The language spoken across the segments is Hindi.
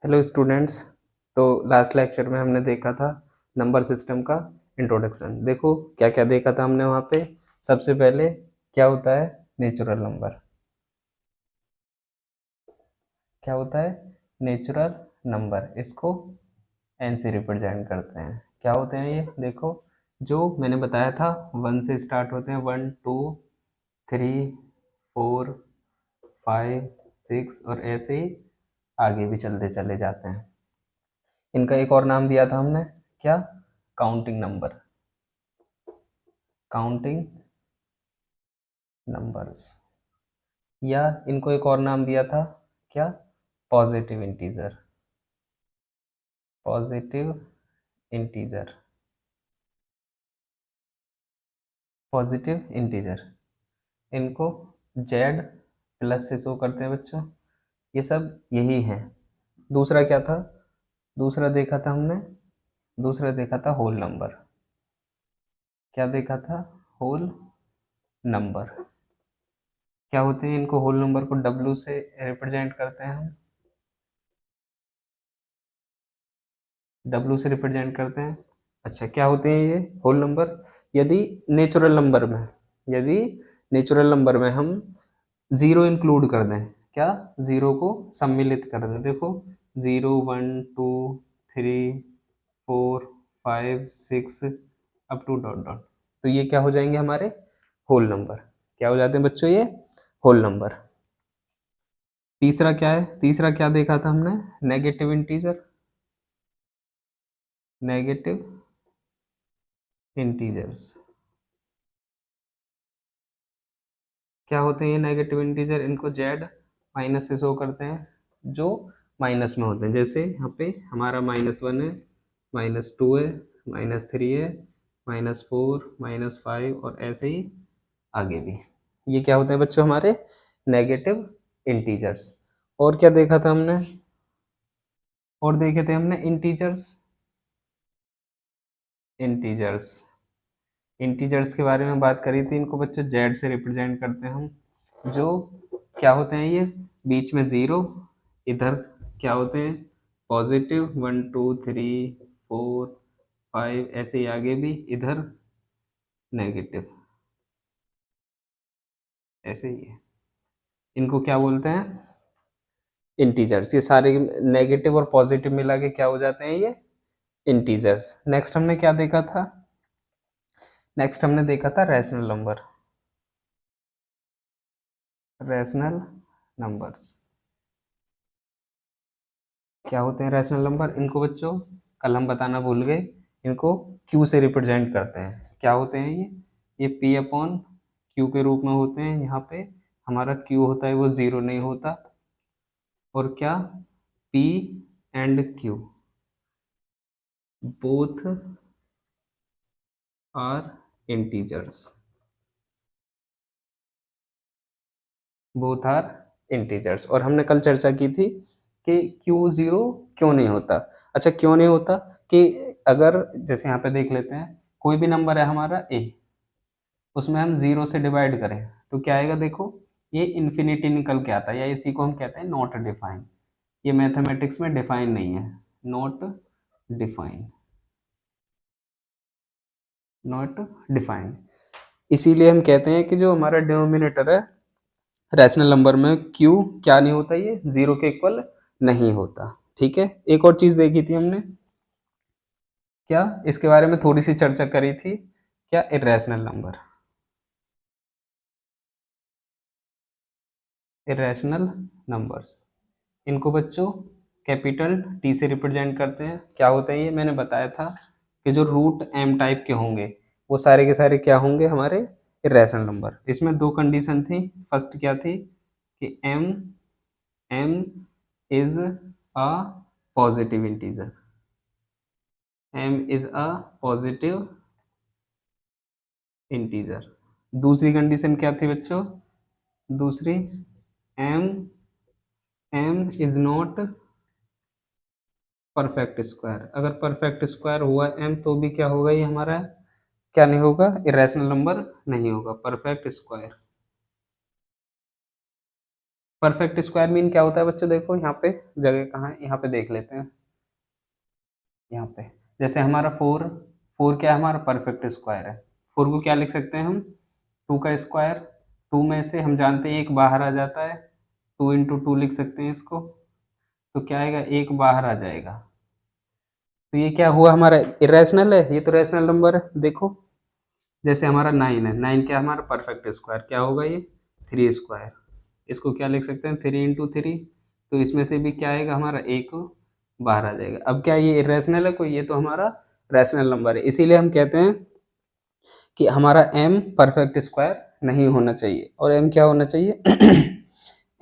Hello students. तो लास्ट लेक्चर में हमने देखा था नंबर सिस्टम का इंट्रोडक्शन। देखो क्या क्या देखा था हमने वहाँ पे। सबसे पहले क्या होता है नेचुरल नंबर। क्या होता है नेचुरल नंबर, इसको एन से रिप्रेजेंट करते हैं। क्या होते हैं ये देखो, जो मैंने बताया था 1 से स्टार्ट होते हैं, 1 2 3 4 5 6 और ऐसे ही आगे भी चलते चले जाते हैं। इनका एक और नाम दिया था हमने, क्या? Counting number, counting numbers. या इनको एक और नाम दिया था, क्या? Positive integer, positive integer, positive integer. इनको जेड प्लस से शो करते हैं बच्चों। ये सब यही है। दूसरा क्या था? दूसरा देखा था हमने, दूसरा देखा था होल नंबर। क्या देखा था? Whole number. क्या होते हैं इनको? होल नंबर को डब्ल्यू से रिप्रेजेंट करते हैं हम, डब्ल्यू से रिप्रेजेंट करते हैं। अच्छा, क्या होते हैं ये होल नंबर? यदि नेचुरल नंबर में, यदि नेचुरल नंबर में हम ज़ीरो इंक्लूड कर दें, क्या? ज़ीरो को सम्मिलित कर दें। देखो 0 1 2 3 4 5 6 अप टू डॉट डॉट, तो ये क्या हो जाएंगे हमारे? Whole number. क्या हो जाते हैं बच्चों? ये होल नंबर। तीसरा क्या है? तीसरा क्या देखा था हमने? Negative integer, negative integers. क्या होते हैं ये नेगेटिव इंटीजर? इनको जेड माइनस से शो करते हैं, जो माइनस में होते हैं। जैसे यहाँ पे हमारा -1 है, -2 है, -3 है, -4, -5 और ऐसे ही आगे भी। ये क्या होते हैं बच्चों? हमारे नेगेटिव इंटीजर्स। और क्या देखा था हमने? और देखे थे हमने इंटीजर्स, इंटीजर्स, इंटीजर्स के बारे में बात करी थी। इनको बच्चों जेड से रिप्रेजेंट करते हैं हम। जो क्या होते हैं ये? बीच में ज़ीरो, इधर क्या होते हैं? पॉजिटिव 1 2 3 4 5, ऐसे ही आगे भी, इधर नेगेटिव, ऐसे ही है। इनको क्या बोलते हैं? इंटीजर्स। ये सारे नेगेटिव और पॉजिटिव मिला के क्या हो जाते हैं? ये इंटीजर्स। नेक्स्ट हमने क्या देखा था? नेक्स्ट हमने देखा था रैशनल नंबर, रैशनल नंबर्स। क्या होते हैं रैशनल नंबर? इनको बच्चों कल हम बताना भूल गए, इनको क्यू से रिप्रेजेंट करते हैं। क्या होते हैं ये पी अपॉन क्यू के रूप में होते हैं। यहाँ पे हमारा क्यू होता है वो ज़ीरो नहीं होता, और क्या? P and Q both are integers, both are integers. और हमने कल चर्चा की थी कि क्यू ज़ीरो क्यों नहीं होता। अच्छा, क्यों नहीं होता? कि अगर जैसे यहाँ पे देख लेते हैं, कोई भी नंबर है हमारा ए, उसमें हम ज़ीरो से डिवाइड करें तो क्या आएगा? देखो ये इन्फिनिटी निकल के आता है, या इसी को हम कहते हैं नॉट डिफाइन। ये मैथमेटिक्स में डिफाइन नहीं है, नॉट डिफाइन, नॉट डिफाइन। इसीलिए हम कहते हैं कि जो हमारा डिनोमिनेटर है रैशनल नंबर में, क्यू क्या नहीं होता? ये ज़ीरो के इक्वल नहीं होता। ठीक है। एक और चीज़ देखी थी हमने, क्या? इसके बारे में थोड़ी सी चर्चा करी थी, क्या? Irrational number, irrational numbers. इनको बच्चों कैपिटल टी से रिप्रेजेंट करते हैं। क्या होता है ये? मैंने बताया था कि जो रूट एम टाइप के होंगे वो सारे के सारे क्या होंगे? हमारे इरेशनल नंबर। इसमें दो कंडीशन थी। फर्स्ट क्या थी? कि M M is a positive integer, M is a positive integer. दूसरी कंडीशन क्या थी बच्चों? दूसरी, M M is not perfect square. अगर परफेक्ट स्क्वायर हुआ एम तो भी क्या होगा? ये हमारा क्या नहीं होगा? इरेशनल नंबर नहीं होगा, perfect square, perfect square mean क्या होता है बच्चों, देखो यहाँ पे जगह कहाँ है, यहाँ पे देख लेते हैं। यहाँ पे जैसे हमारा 4, 4 क्या है हमारा परफेक्ट स्क्वायर है। 4 को क्या लिख सकते हैं हम, 2 का स्क्वायर। 2 में से हम जानते हैं 1 बाहर आ जाता है, 2 इंटू 2 लिख सकते हैं इसको, तो क्या आएगा, 1 बाहर आ जाएगा। तो ये क्या हुआ हमारा, इरेशनल है, ये तो रैशनल नंबर है। देखो जैसे हमारा 9 है, 9 क्या है हमारा परफेक्ट स्क्वायर, क्या होगा ये 3 स्क्वायर। इसको क्या लिख सकते हैं, 3 इंटू 3, तो इसमें से भी क्या आएगा हमारा, 1 बाहर आ जाएगा। अब क्या ये इरेशनल है कोई, ये तो हमारा रैशनल नंबर है, इसीलिए हम कहते हैं कि हमारा m परफेक्ट स्क्वायर नहीं होना चाहिए। और m क्या होना चाहिए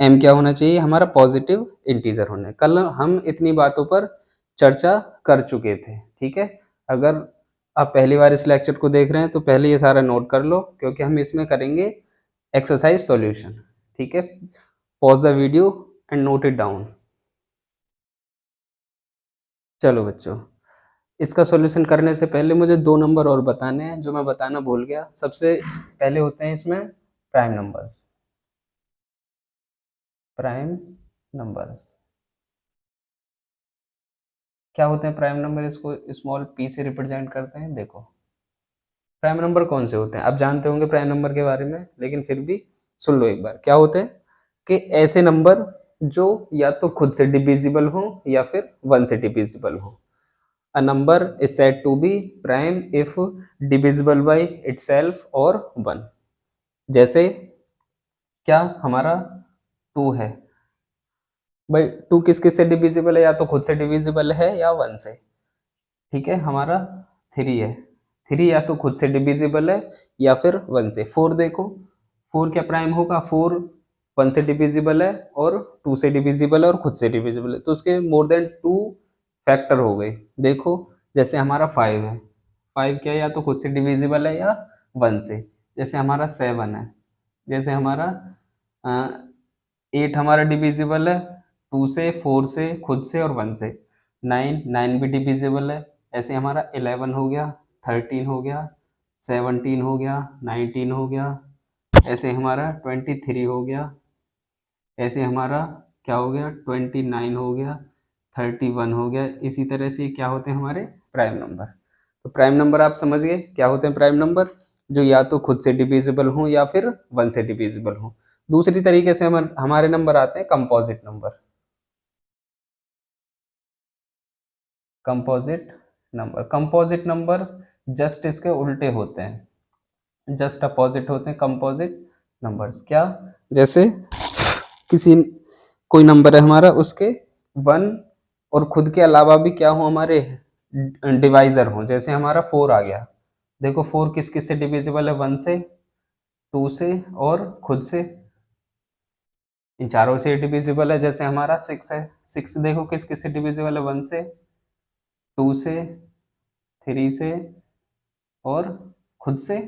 m क्या होना चाहिए हमारा पॉजिटिव इंटीजर होना है। कल हम इतनी बातों पर चर्चा कर चुके थे, ठीक है। अगर आप पहली बार इस लेक्चर को देख रहे हैं तो पहले ये सारा नोट कर लो, क्योंकि हम इसमें करेंगे एक्सरसाइज सॉल्यूशन, ठीक है। Pause the video and note it down. चलो बच्चों, इसका सॉल्यूशन करने से पहले मुझे 2 नंबर और बताने हैं जो मैं बताना भूल गया। सबसे पहले होते हैं इसमें प्राइम नंबर्स। प्राइम नंबर्स क्या होते हैं प्राइम नंबर, इसको स्मॉल p से रिप्रेजेंट करते हैं। देखो प्राइम नंबर कौन से होते हैं, आप जानते होंगे प्राइम नंबर के बारे में, लेकिन फिर भी सुन लो एक बार। क्या होते हैं कि ऐसे नंबर जो या तो खुद से डिविजिबल हो या फिर 1 से डिविजिबल हो। A number is said to be prime if divisible by itself or 1। जैसे क्या हमारा 2 है भाई, 2 किस किस से डिविजिबल है, या तो खुद से डिविजिबल है या 1 से, ठीक है। हमारा 3 है, 3 या तो खुद से डिविजिबल है या फिर 1 से। 4 देखो, 4 क्या प्राइम होगा, 4 1 से डिविजिबल है और 2 से डिविजिबल है और खुद से डिविजिबल है, तो उसके मोर देन 2 फैक्टर हो गए। देखो जैसे हमारा 5 है, 5 क्या या तो खुद से डिविजिबल है या 1 से। जैसे हमारा 7 है, जैसे हमारा 8 हमारा डिविजिबल है 2 से, 4 से, खुद से और 1 से। 9 भी डिविजिबल है। ऐसे हमारा 11 हो गया, 13 हो गया, 17 हो गया, 19 हो गया, ऐसे हमारा 23 हो गया, ऐसे हमारा क्या हो गया 29 हो गया, 31 हो गया। इसी तरह से क्या होते हैं हमारे प्राइम नंबर। तो प्राइम नंबर आप समझ गए क्या होते हैं प्राइम नंबर, जो या तो खुद से डिविजिबल हो या फिर 1 से डिविजिबल हो। दूसरी तरीके से हमारे नंबर आते हैं composite number. Composite number just इसके उल्टे होते हैं, जस्ट अपोजिट होते हैं कंपोजिट नंबर्स। क्या, जैसे किसी कोई नंबर है हमारा, उसके 1 और खुद के अलावा भी क्या हो हमारे डिवाइजर हो। जैसे हमारा 4 आ गया, देखो 4 किस किस से डिविजिबल है, 1 से, 2 से और खुद से, इन चारों से डिविजिबल है। जैसे हमारा 6 है, 6 देखो किस किस से डिविजिबल है, 1 से, 2 से, 3 से और खुद से।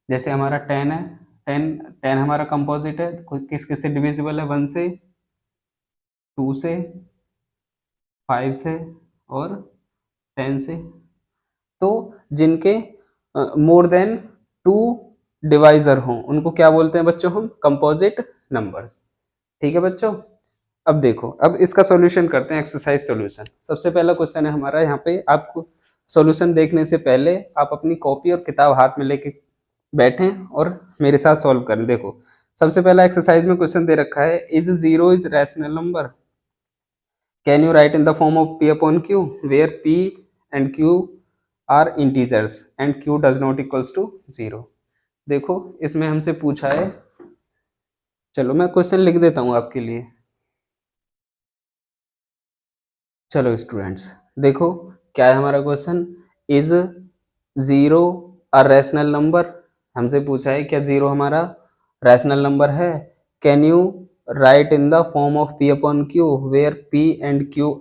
जैसे हमारा 10 है, 10 10 हमारा कंपोजिट है, किस किस से डिविजिबल है, 1 से, 2 से, 5 से और 10 से। तो जिनके मोर देन 2 डिवाइजर हों उनको क्या बोलते हैं बच्चों, हम कंपोजिट नंबर्स, ठीक है बच्चों। अब देखो, अब इसका सॉल्यूशन करते हैं, एक्सरसाइज सॉल्यूशन। सबसे पहला क्वेश्चन है हमारा, यहाँ पे आपको सॉल्यूशन देखने से पहले आप अपनी कॉपी और किताब हाथ में लेके बैठें और मेरे साथ सॉल्व करें। देखो सबसे पहला एक्सरसाइज में क्वेश्चन दे रखा है, is 0 is rational number, can you write in the form of p upon q where p and q are integers and q does not equals to 0। देखो इसमें हमसे पूछा है, चलो मैं क्वेश्चन लिख देता हूँ आपके लिए। चलो स्टूडेंट्स देखो क्या है हमारा question, is 0 a rational number. हमसे पूछा है क्या 0 हमारा रैशनल नंबर है। Can you write in the form of p upon q where p and q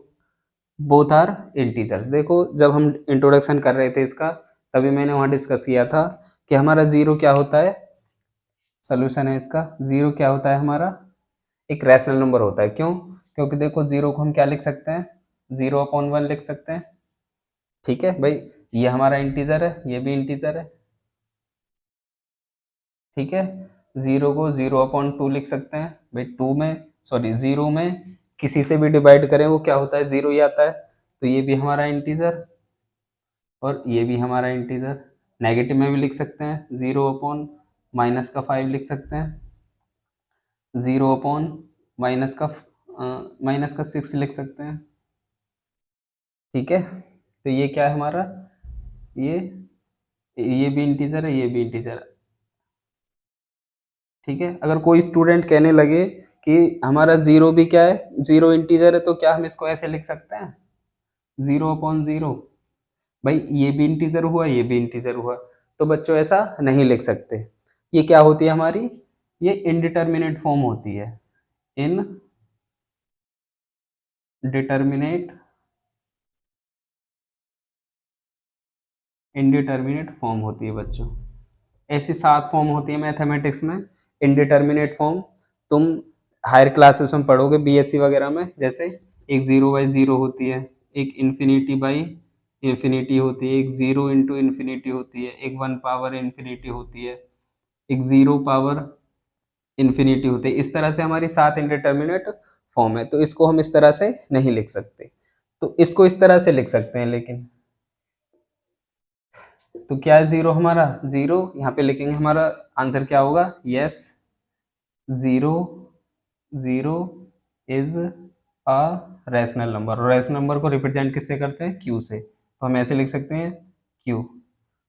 both are integers. देखो जब हम इंट्रोडक्शन कर रहे थे इसका, तभी मैंने वहाँ डिस्कस किया था कि हमारा 0 क्या होता है, सोल्यूशन है इसका, 0 क्या होता है हमारा एक रैशनल नंबर होता है। क्यों, क्योंकि देखो 0 को हम क्या लिख सकते हैं, 0 अपॉन 1 लिख सकते हैं, ठीक है भाई। ये हमारा इंटीजर है, ये भी इंटीजर है, ठीक है। 0 को 0/2 लिख सकते हैं भाई। 2 में सॉरी 0 में किसी से भी डिवाइड करें वो क्या होता है, 0 ही आता है। तो ये भी हमारा इंटीजर और ये भी हमारा इंटीजर। नेगेटिव में भी लिख सकते हैं, 0/-5 लिख सकते हैं, 0/-6 लिख सकते हैं। ठीक है, तो ये क्या है हमारा, ये ये भी इंटीजर है, ये भी इंटीजर है। ठीक है, अगर कोई स्टूडेंट कहने लगे कि हमारा 0 भी क्या है, 0 इंटीजर है, तो क्या हम इसको ऐसे लिख सकते हैं 0/0? भाई ये भी इंटीजर हुआ, ये भी इंटीजर हुआ, तो बच्चों ऐसा नहीं लिख सकते। ये क्या होती है हमारी, ये इनडिटर्मिनेट फॉर्म होती है, इनडिटर्मिनेट इनडिटर्मिनेट फॉर्म होती है बच्चों। ऐसी 7 फॉर्म होती है मैथमेटिक्स में इनडिटर्मिनेट फॉर्म। तुम हायर क्लासेस में पढ़ोगे बीएससी वगैरह में, जैसे एक 0/0 होती है, एक इन्फिनिटी बाई इन्फिनिटी होती है, एक 0 इंटू इन्फिनिटी होती है, एक 1 पावर इन्फिनिटी होती है, एक 0 पावर इन्फिनिटी होती है। इस तरह से हमारी 7 इनडिटर्मिनेट फॉर्म है, तो इसको हम इस तरह से नहीं लिख सकते, तो इसको इस तरह से लिख सकते हैं। लेकिन तो क्या है 0 हमारा, 0 यहाँ पे लिखेंगे, हमारा आंसर क्या होगा, yes 0 0 is a rational number. और रैशनल नंबर को रिप्रेजेंट किससे करते हैं, क्यू से, तो हम ऐसे लिख सकते हैं क्यू,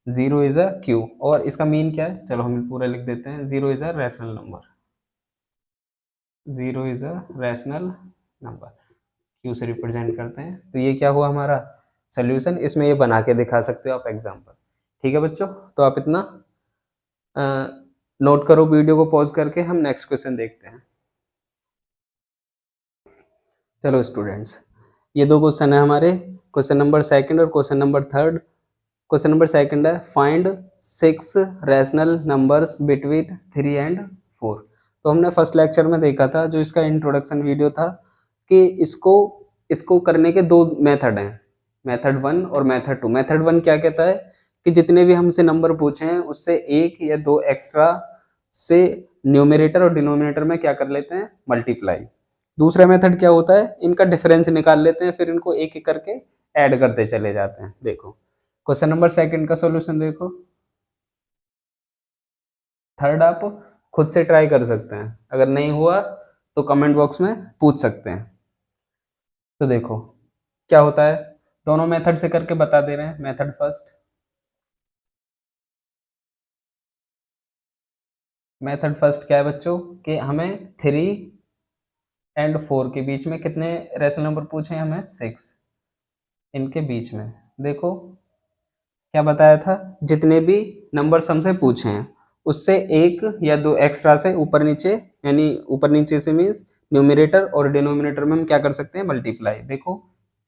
0 इज अ क्यू। और इसका मीन क्या है, चलो हम पूरा लिख देते हैं, 0 is a rational number, 0 is a rational number, Q से रिप्रेजेंट करते हैं। तो ये क्या हुआ हमारा सोल्यूशन, इसमें ये बना के दिखा सकते हो आप एग्जाम्पल। ठीक है बच्चों, तो आप इतना नोट करो, वीडियो को पॉज करके हम नेक्स्ट क्वेश्चन देखते हैं। चलो स्टूडेंट्स, ये दो क्वेश्चन है हमारे, क्वेश्चन नंबर सेकंड और question number third. Question number second है, find 6 rational numbers between 3 and 4। तो हमने फर्स्ट लेक्चर में देखा था, जो इसका इंट्रोडक्शन वीडियो था, कि इसको इसको करने के दो मेथड हैं, मेथड 1 और मेथड 2। मेथड 1 क्या कहता है कि जितने भी हमसे नंबर पूछे हैं उससे एक या दो एक्स्ट्रा से न्यूमरेटर और डिनोमिनेटर में क्या कर लेते हैं, मल्टीप्लाई। दूसरा मेथड क्या होता है, इनका डिफरेंस निकाल लेते हैं, फिर इनको एक एक करके ऐड करते चले जाते हैं। देखो क्वेश्चन नंबर सेकंड का सॉल्यूशन देखो, थर्ड आप खुद से ट्राई कर सकते हैं, अगर नहीं हुआ तो कमेंट बॉक्स में पूछ सकते हैं। तो देखो क्या होता है, दोनों मेथड से करके बता दे रहे हैं। मेथड फर्स्ट, मेथड फर्स्ट क्या है बच्चों, कि हमें 3 एंड 4 के बीच में कितने रैशनल नंबर पूछे हैं, हमें 6 इनके बीच में। देखो क्या बताया था, जितने भी नंबर हमसे पूछे हैं उससे एक या दो एक्स्ट्रा से ऊपर नीचे, यानी ऊपर नीचे से मीन्स न्यूमरेटर और डिनोमिनेटर में हम क्या कर सकते हैं, मल्टीप्लाई। देखो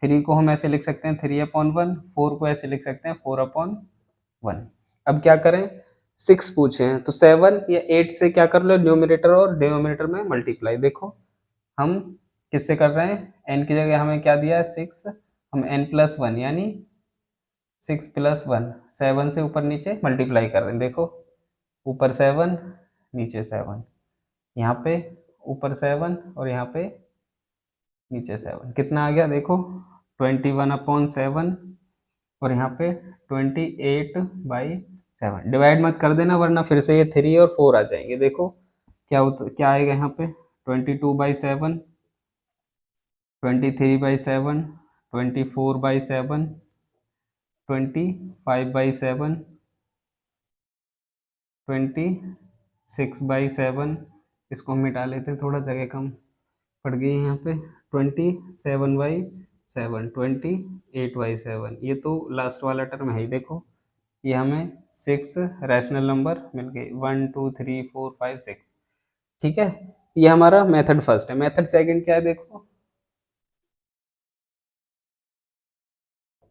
3 को हम ऐसे लिख सकते हैं 3/1, 4 को ऐसे लिख सकते हैं 4/1। अब क्या करें, 6 पूछे हैं तो 7 या 8 से क्या कर लो, न्यूमरेटर और डिनोमिनेटर में मल्टीप्लाई। देखो हम किससे कर रहे हैं, n की जगह हमें क्या दिया है 6, हम n+1 यानी 6+1, 7 से ऊपर नीचे मल्टीप्लाई कर रहे हैं। देखो ऊपर 7 नीचे 7, यहाँ पे ऊपर 7 और यहाँ पे नीचे 7, कितना आ गया देखो 21/7, और यहाँ पे 28/7। डिवाइड मत कर देना वरना फिर से ये 3 और 4 आ जाएंगे। देखो क्या होता, क्या आएगा यहाँ पे 22/7, 23/7, 24/7, 25/7, 26/7। इसको हम मिटा लेते हैं, थोड़ा जगह कम पड़ गई है यहाँ पे। 27/7, 28/7, ये तो लास्ट वाला टर्म है ही। देखो ये हमें 6 रैशनल नंबर मिल गए, 1 2 3 4 5 6। ठीक है, ये हमारा मेथड फर्स्ट है। मेथड सेकंड क्या है, देखो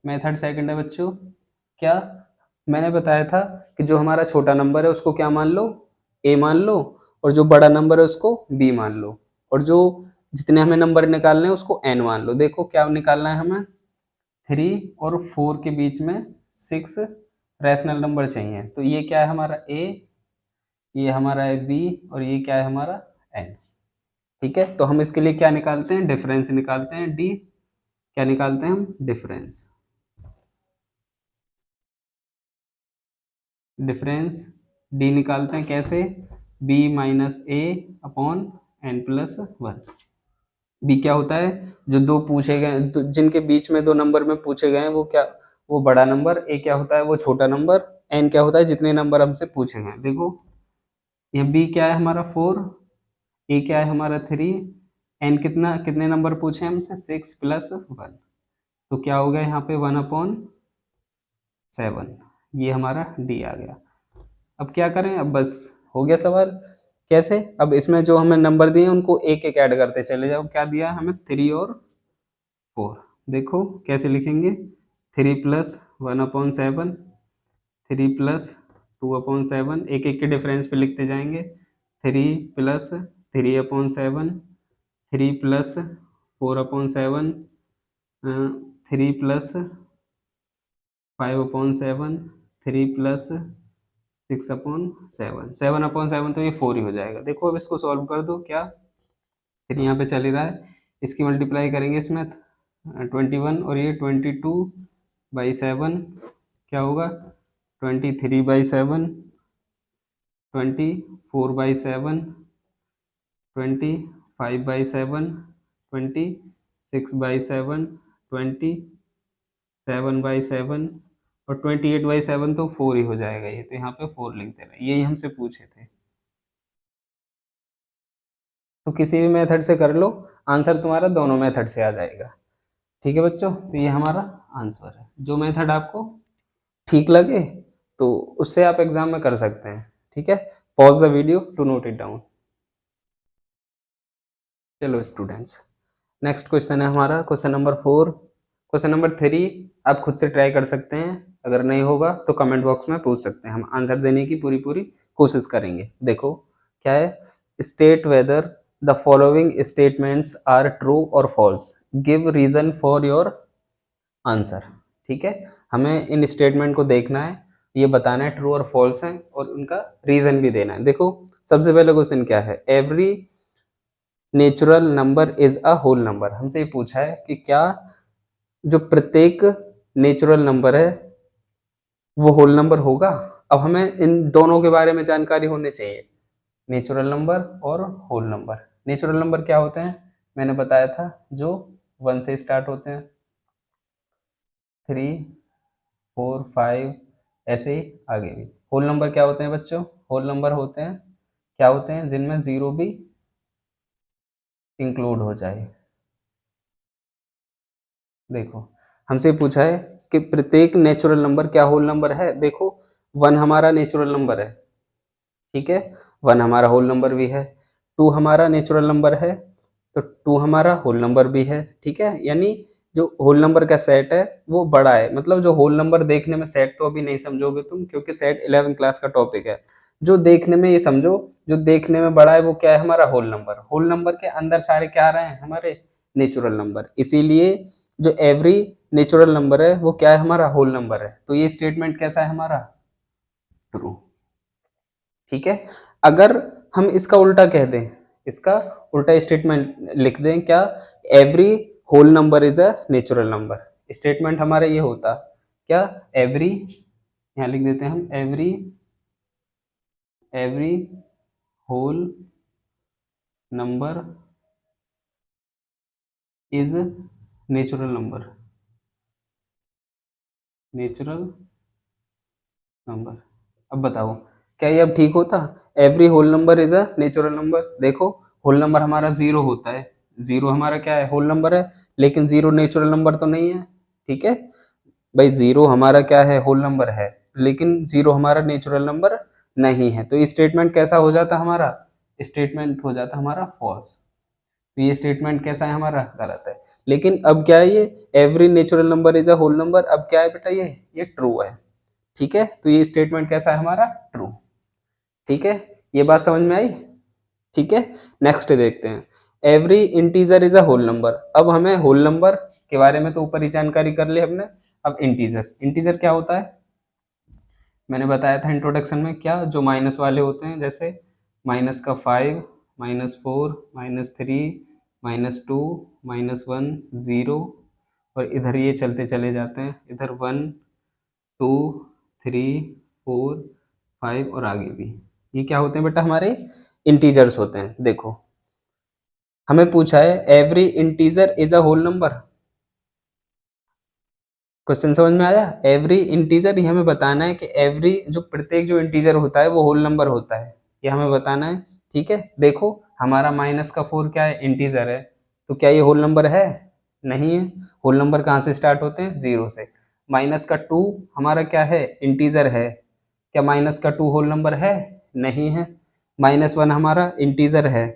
मेथड सेकंड है बच्चों, क्या मैंने बताया था कि जो हमारा छोटा नंबर है उसको क्या मान लो, a मान लो, और जो बड़ा नंबर है उसको b मान लो, और जो जितने हमें नंबर निकालने हैं उसको n मान लो। देखो क्या निकालना है हमें, 3 और 4 के बीच में 6 रैशनल नंबर चाहिए। तो ये क्या है हमारा a, ये हमारा है b और ये क्या है हमारा n। ठीक है, तो हम इसके लिए क्या निकालते हैं, डिफरेंस निकालते हैं, d क्या निकालते हैं हम, डिफरेंस। डिफरेंस d निकालते हैं कैसे, b minus a upon n plus one. B क्या होता है, जो दो पूछे गए जिनके बीच में दो नंबर में पूछे गए हैं वो क्या, वो बड़ा नंबर, ए क्या होता है वो छोटा नंबर, एन क्या होता है जितने नंबर हमसे पूछे गए। देखो यहाँ बी क्या है हमारा 4, ए क्या है हमारा 3, एन कितना, कितने नंबर पूछे हमसे 6 प्लस 1, तो क्या हो गया यहाँ पे 1/7, ये हमारा डी आ गया। अब क्या करें, अब बस हो गया सवाल। कैसे, अब इसमें जो हमें नंबर दिए उनको एक एक ऐड करते चले जाओ। क्या दिया है हमें, 3 और 4। देखो कैसे लिखेंगे, 3 प्लस 1/7, 3 प्लस 2/7, एक एक के डिफरेंस पे लिखते जाएंगे। 3 प्लस 3/7, 3 प्लस 4/7, 3 प्लस 5/7, 3 प्लस 6/7, 7/7 तो ये 4 ही हो जाएगा। देखो अब इसको सॉल्व कर दो, क्या फिर यहाँ पे चल ही रहा है, इसकी मल्टीप्लाई करेंगे इसमें 21 और ये 22/7 क्या होगा, 23/7, 24/7, 25/7, 26/7, 27/7 और 28/7 तो 4 ही हो जाएगा ये, तो यहाँ पे 4 लिख देना, यही हमसे पूछे थे। तो किसी भी मेथड से कर लो, आंसर तुम्हारा दोनों मेथड से आ जाएगा। ठीक है बच्चों, तो ये हमारा आंसर है। जो मेथड आपको ठीक लगे तो उससे आप एग्जाम में कर सकते हैं। ठीक है, pause the video to note it down. चलो स्टूडेंट्स, नेक्स्ट क्वेश्चन है हमारा क्वेश्चन नंबर 4। क्वेश्चन नंबर 3 आप खुद से ट्राई कर सकते हैं, अगर नहीं होगा तो कमेंट बॉक्स में पूछ सकते हैं, हम आंसर देने की पूरी पूरी कोशिश करेंगे। देखो क्या है, state whether the following statements are true और false, give reason for your answer. ठीक है, हमें इन स्टेटमेंट को देखना है, ये बताना है ट्रू और फॉल्स है और उनका रीजन भी देना है। देखो सबसे पहले क्वेश्चन क्या है, every natural number is a whole number. हमसे ये पूछा है कि क्या जो प्रत्येक नेचुरल नंबर है वो होल नंबर होगा। अब हमें इन दोनों के बारे में जानकारी होनी चाहिए, नेचुरल नंबर और होल नंबर। नेचुरल नंबर क्या होते हैं, मैंने बताया था, जो 1 से स्टार्ट होते हैं, 3 4 5 ऐसे ही आगे भी। होल नंबर क्या होते हैं बच्चों, होल नंबर होते हैं, क्या होते हैं, जिनमें जीरो भी इंक्लूड हो जाए। देखो हमसे पूछा है कि प्रत्येक नेचुरल नंबर क्या होल नंबर है। देखो 1 हमारा नेचुरल नंबर है, ठीक है, 1 हमारा होल नंबर भी है। 2 हमारा नेचुरल नंबर है, तो 2 हमारा होल नंबर भी है। ठीक है, यानी जो होल नंबर का सेट है वो बड़ा है, मतलब जो होल नंबर देखने में, सेट तो अभी नहीं समझोगे तुम क्योंकि सेट 11 क्लास का टॉपिक है, जो देखने में, ये समझो जो देखने में बड़ा है वो क्या है हमारा होल नंबर। होल नंबर के अंदर सारे क्या आ रहे हैं हमारे नेचुरल नंबर, इसीलिए जो एवरी नेचुरल नंबर है वो क्या है हमारा होल नंबर है। तो ये स्टेटमेंट कैसा है हमारा, ट्रू। ठीक है, अगर हम इसका उल्टा कह दें, इसका उल्टा स्टेटमेंट लिख दें, क्या, every whole number is a natural number, statement हमारा ये होता क्या, एवरी, यहां लिख देते हैं हम, every whole number is natural number, natural number. अब बताओ क्या ये अब ठीक होता, every whole number is a natural number. देखो होल नंबर हमारा जीरो होता है, जीरो हमारा क्या है, होल नंबर है, लेकिन जीरो नेचुरल नंबर तो नहीं है। ठीक है भाई, जीरो हमारा क्या है, होल नंबर है, लेकिन जीरो हमारा नेचुरल नंबर नहीं है, तो ये स्टेटमेंट कैसा हो जाता हमारा, स्टेटमेंट हो जाता हमारा फॉल्स। तो ये स्टेटमेंट कैसा है हमारा, गलत है। लेकिन अब क्या है, ये every natural number is a whole number, अब क्या है बेटा, ये ट्रू है। ठीक है, तो ये स्टेटमेंट कैसा है हमारा, ट्रू। ठीक है, ये बात समझ में आई। ठीक है, नेक्स्ट देखते हैं, every integer is a whole number. अब हमें होल नंबर के बारे में तो ऊपर ही जानकारी कर ली हमने, अब इंटीजर्स, इंटीजर क्या होता है, मैंने बताया था इंट्रोडक्शन में क्या, जो माइनस वाले होते हैं, जैसे माइनस का 5, -4, -3, -2, -1, 0, और इधर ये चलते चले जाते हैं, इधर 1, 2, 3, 4, 5 और आगे भी। ये क्या होते हैं बेटा, हमारे इंटीजर्स होते हैं। देखो हमें पूछा है every integer is a whole number. Question समझ में आया? एवरी इंटीजर, ये हमें बताना है कि एवरी, जो प्रत्येक जो इंटीजर होता है वो होल नंबर होता है, ये हमें बताना है। ठीक है, देखो हमारा -4 क्या है, इंटीजर है, तो क्या ये होल नंबर है? नहीं है। होल नंबर कहाँ से स्टार्ट होते हैं? 0 से। -2 हमारा क्या है, इंटीजर है, क्या -2 होल नंबर है? नहीं है। -1 हमारा इंटीजर है,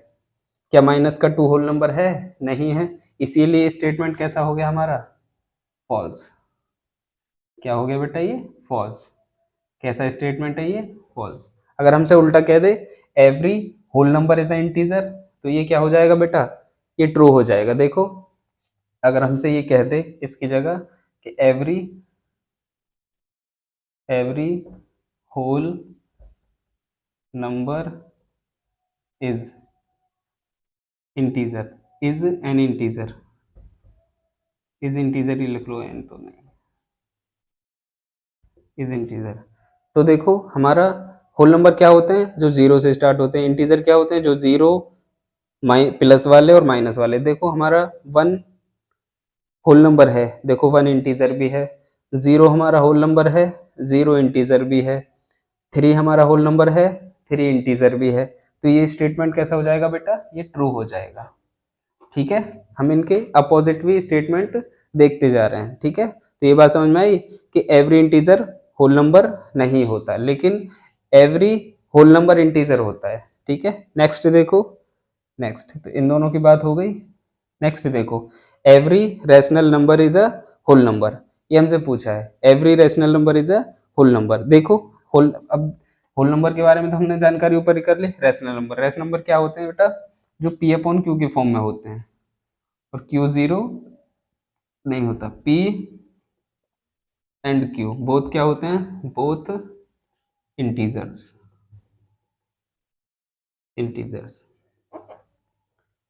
क्या -2 होल नंबर है? नहीं है। इसीलिए स्टेटमेंट कैसा हो गया हमारा? फॉल्स। क्या हो गया बेटा? ये फॉल्स। कैसा स्टेटमेंट है ये? फॉल्स। अगर हमसे उल्टा कह दे every whole number is a integer, तो ये क्या हो जाएगा बेटा? ये ट्रू हो जाएगा। देखो अगर हमसे ये कह दे इसकी जगह कि every whole number is integer, is an integer, is integer ही लिख लो, एन तो नहीं, इज इंटीजर। तो देखो हमारा होल नंबर क्या होते हैं? जो 0 से स्टार्ट होते हैं। इंटीजर क्या होते हैं? जो 0 प्लस वाले और माइनस वाले। देखो हमारा 1 होल नंबर है, देखो 1 इंटीजर भी है। 0 हमारा होल नंबर है, 0 इंटीजर भी है। 3 हमारा होल नंबर है, 3 इंटीजर भी है। तो ये स्टेटमेंट कैसा हो जाएगा बेटा? ये ट्रू हो जाएगा। ठीक है, हम इनके अपोजिट भी स्टेटमेंट देखते जा रहे हैं। ठीक है, तो ये बात समझ में आई कि एवरी इंटीजर होल नंबर नहीं होता, लेकिन एवरी होल नंबर इंटीजर होता है। ठीक है, नेक्स्ट देखो। नेक्स्ट, तो इन दोनों की बात हो गई। नेक्स्ट देखो, every rational number is a whole number. ये हमसे पूछा है, every rational number is a whole number. देखो होल, अब होल नंबर के बारे में तो हमने जानकारी ऊपर ही कर ली। रैशनल नंबर, रैशनल नंबर क्या होते हैं बेटा? जो पी अपॉन क्यू के फॉर्म में होते हैं, और क्यू जीरो नहीं होता। पी एंड क्यू बोथ क्या होते हैं? Both integers, integers.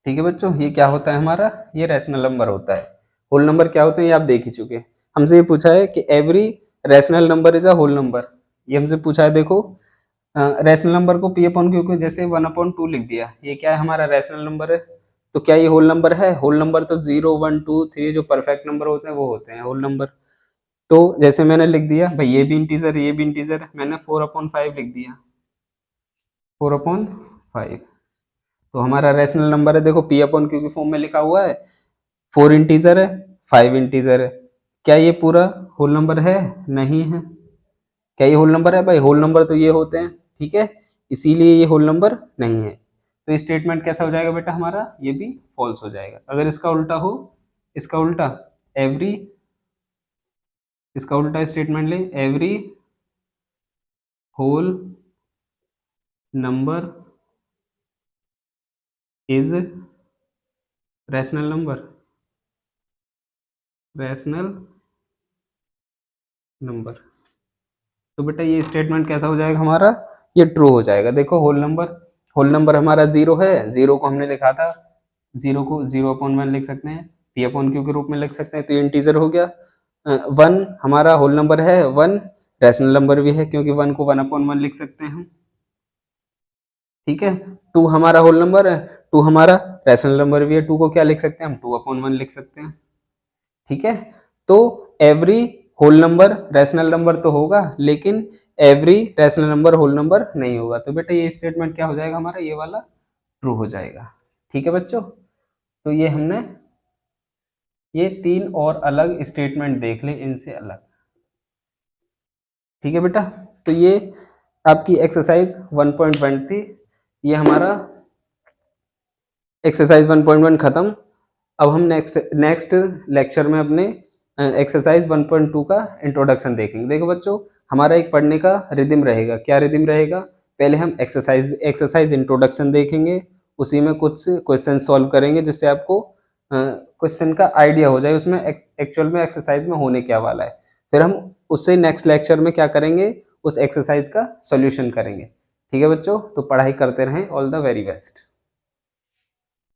ठीक है बच्चों, ये क्या होता है हमारा? ये रैशनल नंबर होता है। होल नंबर क्या होते हैं ये आप देख ही चुके। हमसे ये पूछा है कि every rational number is a whole number, ये हमसे पूछा है। देखो रैशनल नंबर को पी अपॉन क्यू को जैसे 1/2 लिख दिया, ये क्या है हमारा? रैशनल नंबर है। तो क्या ये होल नंबर है? होल नंबर तो 0, 1, 2, 3 जो परफेक्ट नंबर होते हैं वो होते हैं होल नंबर। तो जैसे मैंने लिख दिया भाई, ये भी इंटीजर, ये भी इंटीजर है, मैंने 4/5 लिख दिया, 4/5। तो हमारा रैशनल नंबर है, देखो पी अपॉन क्यू की फॉर्म में लिखा हुआ है। 4 इंटीजर है, 5 इंटीजर है। क्या ये पूरा होल नंबर है? नहीं है। क्या ये होल नंबर है? भाई होल नंबर तो ये होते हैं। ठीक है, इसीलिए ये होल नंबर नहीं है। तो स्टेटमेंट कैसा हो जाएगा बेटा हमारा? ये भी फॉल्स हो जाएगा। अगर इसका उल्टा हो, इसका उल्टा एवरी, इसका उल्टा स्टेटमेंट ले, every whole number is rational number, rational number. तो बेटा ये स्टेटमेंट कैसा हो जाएगा हमारा? ये ट्रू हो जाएगा। देखो होल नंबर हमारा 0 है, 0 को हमने लिखा था, 0 को 0/1 लिख सकते हैं, पी अपॉन क्यू के रूप में लिख सकते हैं, तो ये इंटीजर हो गया। 1 हमारा होल नंबर है, 1 रैशनल नंबर भी है क्योंकि 1 को 1/1 लिख सकते हैं हम। ठीक है, 2 हमारा होल नंबर है, 2 हमारा रैशनल नंबर भी है, 2 को क्या लिख सकते हैं हम? 2/1 लिख सकते हैं। ठीक है, तो every whole number rational number तो होगा, लेकिन every rational number whole number नहीं होगा। तो बेटा ये स्टेटमेंट क्या हो जाएगा हमारा? ये वाला ट्रू हो जाएगा। ठीक है बच्चों, तो ये हमने ये 3 और अलग स्टेटमेंट देख ले इनसे अलग। ठीक है बेटा, तो ये आपकी एक्सरसाइज 1.1 थी। ये हमारा एक्सरसाइज 1.1 खत्म। अब हम नेक्स्ट लेक्चर में अपने एक्सरसाइज 1.2 का इंट्रोडक्शन देखेंगे। देखो बच्चों, हमारा एक पढ़ने का रिदम रहेगा। क्या रिदम रहेगा? पहले हम एक्सरसाइज इंट्रोडक्शन देखेंगे, उसी में कुछ क्वेश्चन सॉल्व करेंगे जिससे आपको क्वेश्चन का आइडिया हो जाए उसमें एक्चुअल में एक्सरसाइज में होने क्या वाला है। फिर हम उससे नेक्स्ट लेक्चर में क्या करेंगे, उस एक्सरसाइज का सॉल्यूशन करेंगे। ठीक है बच्चों, तो पढ़ाई करते रहें। All the very best.